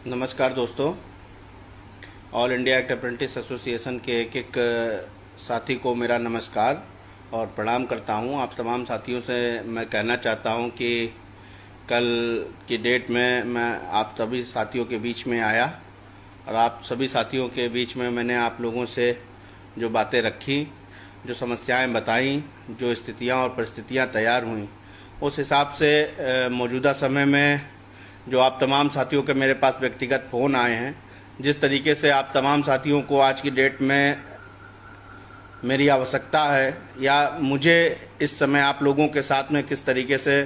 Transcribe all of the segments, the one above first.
नमस्कार दोस्तों। All India act apprentice association के एक साथी को मेरा नमस्कार और प्रणाम करता हूं। आप तमाम साथियों से मैं कहना चाहता हूं कि कल की डेट में मैं आप सभी साथियों के बीच में आया और आप सभी साथियों के बीच में मैंने आप लोगों से जो बातें रखी, जो समस्याएं बताई, जो स्थितियां और परिस्थितियां तैयार हुई, उस हिसाब से मौजूदा समय में जो आप तमाम साथियों के मेरे पास व्यक्तिगत फ़ोन आए हैं, जिस तरीके से आप तमाम साथियों को आज की डेट में मेरी आवश्यकता है या मुझे इस समय आप लोगों के साथ में किस तरीके से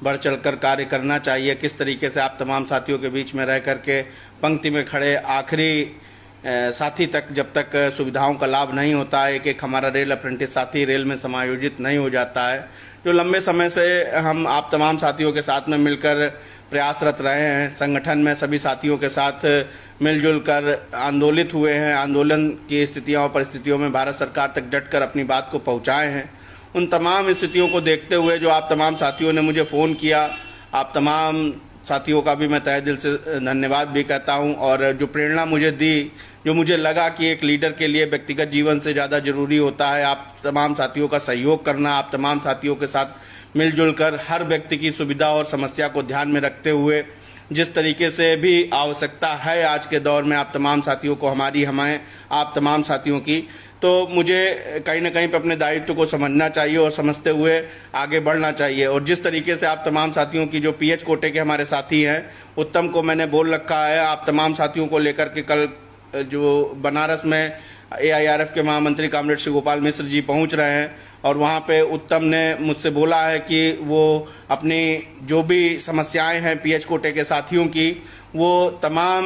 बढ़ चढ़कर कार्य करना चाहिए, किस तरीके से आप तमाम साथियों के बीच में रह कर के पंक्ति में खड़े आखिरी साथी तक जब तक सुविधाओं का लाभ नहीं होता है, एक हमारा रेल अप्रेंटिस साथी रेल में समायोजित नहीं हो जाता है, जो लंबे समय से हम आप तमाम साथियों के साथ में मिलकर प्रयासरत रहे हैं, संगठन में सभी साथियों के साथ मिलजुल कर आंदोलित हुए हैं, आंदोलन की स्थितियों और परिस्थितियों में भारत सरकार तक डटकर अपनी बात को पहुंचाए हैं। उन तमाम स्थितियों को देखते हुए जो आप तमाम साथियों ने मुझे फ़ोन किया, आप तमाम साथियों का भी मैं तहे दिल से धन्यवाद भी कहता हूं। और जो प्रेरणा मुझे दी, जो मुझे लगा कि एक लीडर के लिए व्यक्तिगत जीवन से ज़्यादा जरूरी होता है आप तमाम साथियों का सहयोग करना, आप तमाम साथियों के साथ मिलजुल कर हर व्यक्ति की सुविधा और समस्या को ध्यान में रखते हुए जिस तरीके से भी आवश्यकता है आज के दौर में आप तमाम साथियों को हमें आप तमाम साथियों की, तो मुझे कहीं ना कहीं पे अपने दायित्व को समझना चाहिए और समझते हुए आगे बढ़ना चाहिए। और जिस तरीके से आप तमाम साथियों की जो पीएच कोटे के हमारे साथी हैं, उत्तम को मैंने बोल रखा है, आप तमाम साथियों को लेकर के कल जो बनारस में एआईआरएफ के महामंत्री कॉमरेड श्री गोपाल मिश्र जी पहुंच रहे हैं और वहां पे उत्तम ने मुझसे बोला है कि वो अपनी जो भी समस्याएं हैं पीएच कोटे के साथियों की, वो तमाम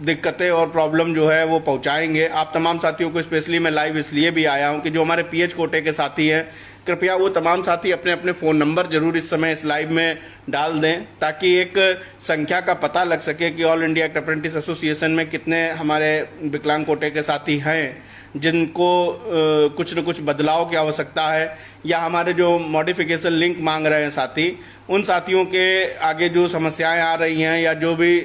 दिक्कतें और प्रॉब्लम जो है वो पहुंचाएंगे। आप तमाम साथियों को स्पेशली मैं लाइव इसलिए भी आया हूं कि जो हमारे पीएच कोटे के साथी हैं, कृपया वो तमाम साथी अपने अपने फ़ोन नंबर जरूर इस समय इस लाइव में डाल दें ताकि एक संख्या का पता लग सके कि ऑल इंडिया अप्रेंटिस एसोसिएशन में कितने हमारे विकलांग कोटे के साथी हैं जिनको कुछ न कुछ बदलाव की आवश्यकता है या हमारे जो मॉडिफिकेशन लिंक मांग रहे हैं साथी, उन साथियों के आगे जो समस्याएं आ रही हैं या जो भी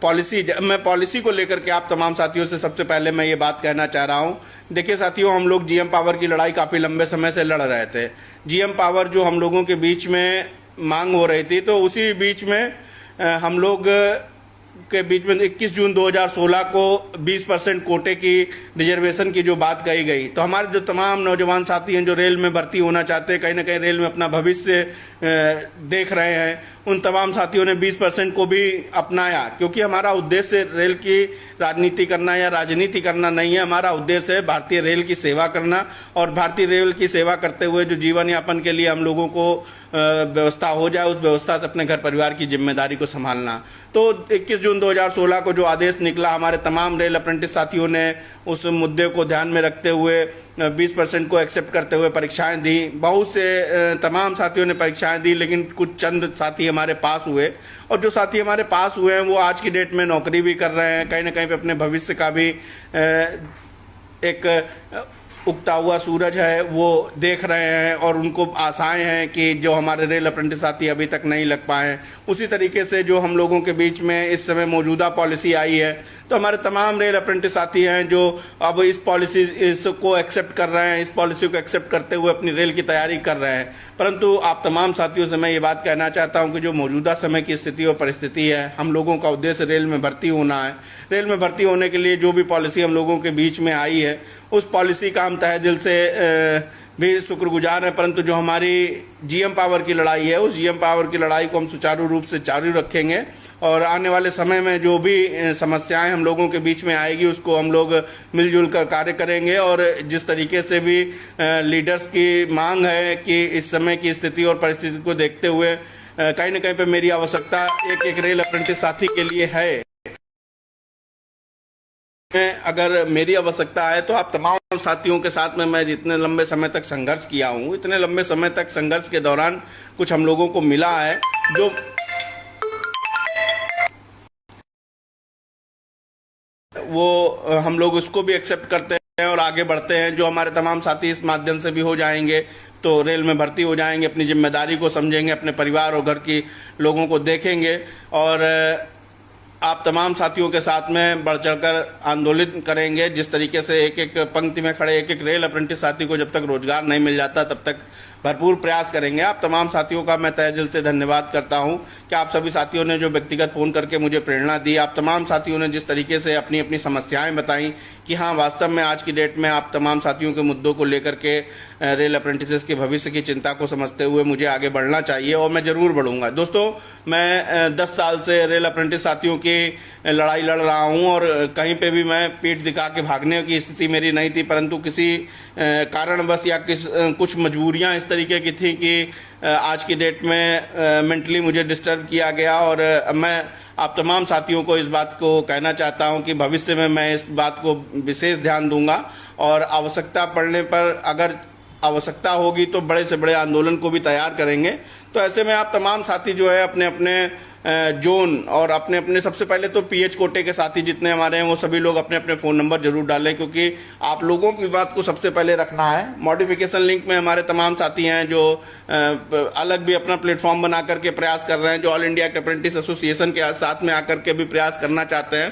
पॉलिसी, मैं पॉलिसी को लेकर के आप तमाम साथियों से सबसे पहले मैं ये बात कहना चाह रहा हूं। देखिए साथियों, हम लोग जीएम पावर की लड़ाई काफ़ी लंबे समय से लड़ रहे थे। जीएम पावर जो हम लोगों के बीच में मांग हो रही थी, तो उसी बीच में हम लोग के बीच में 21 जून 2016 को 20% कोटे की रिजर्वेशन की जो बात कही गई, तो हमारे जो तमाम नौजवान साथी हैं जो रेल में भर्ती होना चाहते हैं, कहीं ना कहीं रेल में अपना भविष्य देख रहे हैं, उन तमाम साथियों ने 20% को भी अपनाया, क्योंकि हमारा उद्देश्य रेल की राजनीति करना या राजनीति करना नहीं है। हमारा उद्देश्य है भारतीय रेल की सेवा करना और भारतीय रेल की सेवा करते हुए जो जीवन यापन के लिए हम लोगों को व्यवस्था हो जाए, उस व्यवस्था से अपने घर परिवार की जिम्मेदारी को संभालना। तो 21 जून 2016 को जो आदेश निकला, हमारे तमाम रेल अप्रेंटिस साथियों ने उस मुद्दे को ध्यान में रखते हुए 20% को एक्सेप्ट करते हुए परीक्षाएं दी। बहुत से तमाम साथियों ने परीक्षाएं दी, लेकिन कुछ चंद साथी हमारे पास हुए और जो साथी हमारे पास हुए हैं वो आज की डेट में नौकरी भी कर रहे हैं, कहीं ना कहीं पे अपने भविष्य का भी एक उगता हुआ सूरज है वो देख रहे हैं और उनको आशाएं हैं कि जो हमारे रेल अप्रेंटिस साथी अभी तक नहीं लग पाए। उसी तरीके से जो हम लोगों के बीच में इस समय मौजूदा पॉलिसी आई है, तो हमारे तमाम रेल अप्रेंटिस साथी हैं जो अब इस पॉलिसी को एक्सेप्ट कर रहे हैं, इस पॉलिसी को एक्सेप्ट करते हुए अपनी रेल की तैयारी कर रहे हैं। परंतु आप तमाम साथियों से मैं ये बात कहना चाहता हूं कि जो मौजूदा समय की स्थिति और परिस्थिति है, हम लोगों का उद्देश्य रेल में भर्ती होना है। रेल में भर्ती होने के लिए जो भी पॉलिसी हम लोगों के बीच में आई है, उस पॉलिसी का हम तहे दिल से भी शुक्रगुजार है। परंतु जो हमारी जीएम पावर की लड़ाई है, उस जीएम पावर की लड़ाई को हम सुचारू रूप से जारी रखेंगे और आने वाले समय में जो भी समस्याएं हम लोगों के बीच में आएगी उसको हम लोग मिलजुल कर कार्य करेंगे। और जिस तरीके से भी लीडर्स की मांग है कि इस समय की स्थिति और परिस्थिति को देखते हुए कहीं न कहीं पे मेरी आवश्यकता एक रेल अप्रेंटिस साथी के लिए है। अगर मेरी आवश्यकता है तो आप तमाम साथियों के साथ में मैं जितने लंबे समय तक संघर्ष किया हूं, इतने लंबे समय तक संघर्ष के दौरान कुछ हम लोगों को मिला है जो वो हम लोग उसको भी एक्सेप्ट करते हैं और आगे बढ़ते हैं। जो हमारे तमाम साथी इस माध्यम से भी हो जाएंगे तो रेल में भर्ती हो जाएंगे, अपनी जिम्मेदारी को समझेंगे, अपने परिवार और घर की लोगों को देखेंगे और आप तमाम साथियों के साथ में बढ़ चढ़कर आंदोलित करेंगे। जिस तरीके से एक एक पंक्ति में खड़े एक एक रेल अप्रेंटिस साथी को जब तक रोजगार नहीं मिल जाता तब तक भरपूर प्रयास करेंगे। आप तमाम साथियों का मैं तहे दिल से धन्यवाद करता हूं कि आप सभी साथियों ने जो व्यक्तिगत फोन करके मुझे प्रेरणा दी, आप तमाम साथियों ने जिस तरीके से अपनी अपनी समस्याएं बताई कि हाँ वास्तव में आज की डेट में आप तमाम साथियों के मुद्दों को लेकर के रेल अप्रेंटिसेस के भविष्य की चिंता को समझते हुए मुझे आगे बढ़ना चाहिए और मैं जरूर बढ़ूंगा। दोस्तों, मैं 10 साल से रेल अप्रेंटिस साथियों की लड़ाई लड़ रहा हूं और कहीं पे भी मैं पीठ दिखा के भागने की स्थिति मेरी नहीं थी, परंतु किसी कारणवश या कुछ मजबूरियां इस तरीके की थी कि आज की डेट में मेंटली मुझे डिस्टर्ब किया गया। और मैं आप तमाम साथियों को इस बात को कहना चाहता हूं कि भविष्य में मैं इस बात को विशेष ध्यान दूंगा और आवश्यकता पड़ने पर अगर आवश्यकता होगी तो बड़े से बड़े आंदोलन को भी तैयार करेंगे। तो ऐसे में आप तमाम साथी जो है अपने अपने जोन और अपने अपने सबसे पहले तो पीएच कोटे के साथी जितने हमारे हैं वो सभी लोग अपने अपने फोन नंबर जरूर डालें, क्योंकि आप लोगों की बात को सबसे पहले रखना है। मॉडिफिकेशन लिंक में हमारे तमाम साथी हैं जो अलग भी अपना प्लेटफॉर्म बना करके प्रयास कर रहे हैं, जो ऑल इंडिया अप्रेंटिस एसोसिएशन के साथ में आकर के भी प्रयास करना चाहते हैं।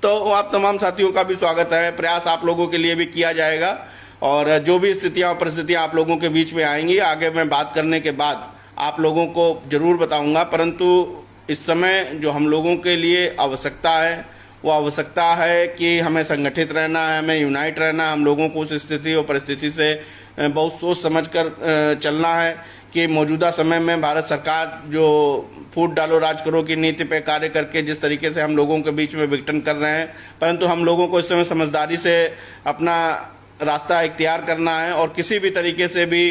तो आप तमाम साथियों का भी स्वागत है, प्रयास आप लोगों के लिए भी किया जाएगा और जो भी स्थितियां और परिस्थितियां आप लोगों के बीच में आएंगी आगे मैं बात करने के बाद आप लोगों को जरूर बताऊंगा। परंतु इस समय जो हम लोगों के लिए आवश्यकता है वो आवश्यकता है कि हमें संगठित रहना है, हमें यूनाइट रहना है। हम लोगों को उस स्थिति और परिस्थिति से बहुत सोच समझ कर चलना है कि मौजूदा समय में भारत सरकार जो फूट डालो राज करो की नीति पे कार्य करके जिस तरीके से हम लोगों के बीच में विघटन कर रहे हैं, परंतु हम लोगों को इस समय समझदारी से अपना रास्ता इख्तियार करना है और किसी भी तरीके से भी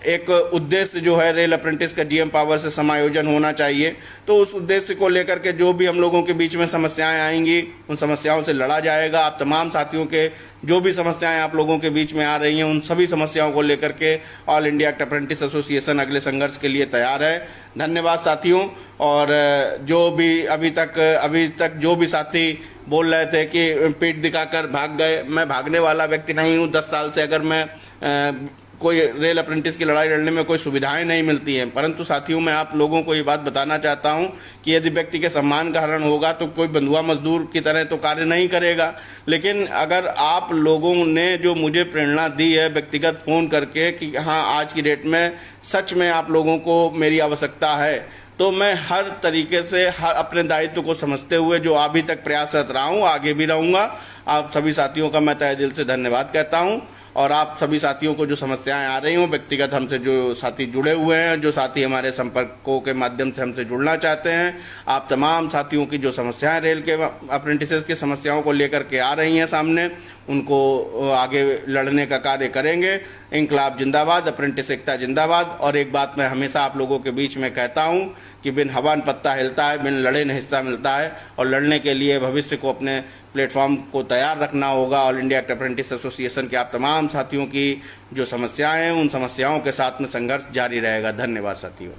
एक उद्देश्य जो है रेल अप्रेंटिस का जीएम पावर से समायोजन होना चाहिए। तो उस उद्देश्य को लेकर के जो भी हम लोगों के बीच में समस्याएं आएंगी उन समस्याओं से लड़ा जाएगा। आप तमाम साथियों के जो भी समस्याएं आप लोगों के बीच में आ रही हैं उन सभी समस्याओं को लेकर के ऑल इंडिया अप्रेंटिस एसोसिएशन अगले संघर्ष के लिए तैयार है। धन्यवाद साथियों। और जो भी अभी तक जो भी साथी बोल रहे थे कि पीठ दिखाकर भाग गए, मैं भागने वाला व्यक्ति नहीं हूं। 10 साल से अगर मैं कोई रेल अप्रेंटिस की लड़ाई लड़ने में कोई सुविधाएं नहीं मिलती हैं, परंतु साथियों मैं आप लोगों को ये बात बताना चाहता हूं कि यदि व्यक्ति के सम्मान का हरण होगा तो कोई बंधुआ मजदूर की तरह तो कार्य नहीं करेगा। लेकिन अगर आप लोगों ने जो मुझे प्रेरणा दी है व्यक्तिगत फोन करके कि हाँ आज की डेट में सच में आप लोगों को मेरी आवश्यकता है, तो मैं हर तरीके से हर अपने दायित्व को समझते हुए जो अभी तक प्रयासरत रहा हूं आगे भी रहूंगा। आप सभी साथियों का मैं तहे दिल से धन्यवाद कहता हूं और आप सभी साथियों को जो समस्याएं आ रही हो व्यक्तिगत हमसे जो साथी जुड़े हुए हैं, जो साथी हमारे संपर्कों के माध्यम से हमसे जुड़ना चाहते हैं, आप तमाम साथियों की जो समस्याएं रेल के अप्रेंटिसेस की समस्याओं को लेकर के आ रही हैं सामने, उनको आगे लड़ने का कार्य करेंगे। इंकलाब जिंदाबाद, अप्रेंटिस एकता जिंदाबाद। और एक बात मैं हमेशा आप लोगों के बीच में कहता हूं कि बिन हवा न पत्ता हिलता है, बिन लड़े न हिस्सा मिलता है। और लड़ने के लिए भविष्य को अपने प्लेटफॉर्म को तैयार रखना होगा। ऑल इंडिया अप्रेंटिस एसोसिएशन के आप तमाम साथियों की जो समस्याएं हैं उन समस्याओं के साथ में संघर्ष जारी रहेगा। धन्यवाद साथियों।